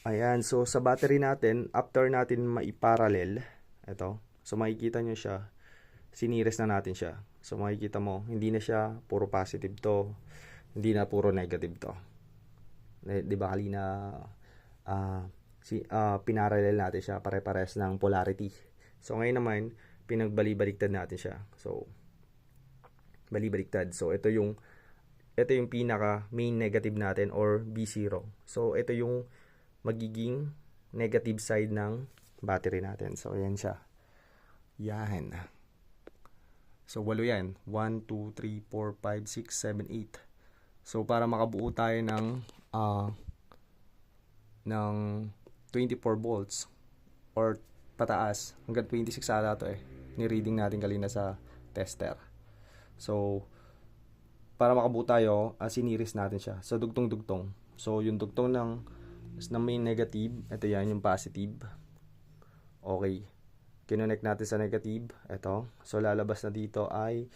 Ayan, so sa battery natin, after natin maiparallel, ito, so makikita nyo siya, siniris na natin siya. So makikita mo, hindi na siya puro positive to, hindi na puro negative to. Di ba kanina, pinarallel natin siya, pare-pares ng polarity. So ngayon naman, pinagbali-baliktad natin siya. So, bali-baliktad. So ito yung pinaka main negative natin or B0. So ito yung magiging negative side ng battery natin. So, ayan siya. Yan. So, 8 yan. 1, 2, 3, 4, 5, 6, 7, 8. So, para makabuo tayo ng 24 volts or pataas, hanggang 26 ata to ni-reading natin kanina sa tester. So, para makabuo tayo, siniris natin siya. So, dugtong-dugtong. So, yung dugtong ng main negative, ito yan yung positive. Okay, kinonect natin sa negative, ito. So lalabas na dito ay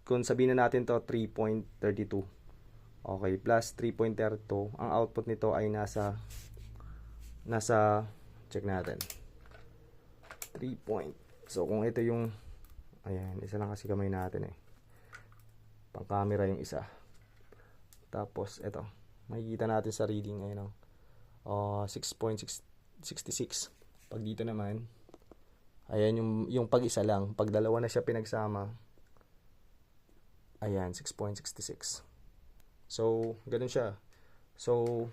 kung sabihin na natin to 3.32. Okay, plus 3.32. Ang output nito ay nasa check natin 3 point. So kung ito yung, ayan, isa lang kasi kamay natin pang camera yung isa. Tapos ito, makikita natin sa reading ayun 6.66. Pag dito naman, ayan yung pag-isa lang. Pag dalawa na siya pinagsama, ayan, 6.66. So, ganun siya. So,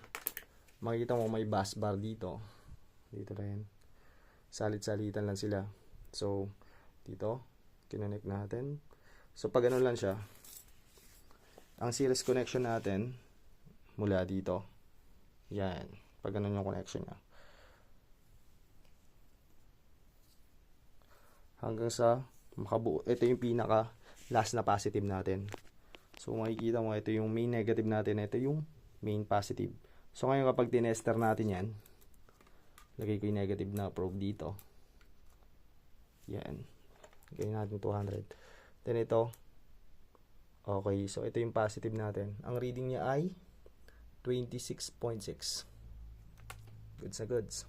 makikita mo may bus bar dito. Dito rin. Salit-salitan lang sila. So, dito, kinonect natin. So, pag ganun lang siya, ang series connection natin, mula dito, yan. Pag ganun yung connection niya. Hanggang sa makabuo. Ito yung pinaka last na positive natin. So makikita mo, ito yung main negative natin. Ito yung main positive. So ngayon kapag tinester natin yan, lagay ko yung negative na probe dito. Yan. Lagay natin 200. Then ito, okay. So ito yung positive natin. Ang reading niya ay 26.6. Goods na goods.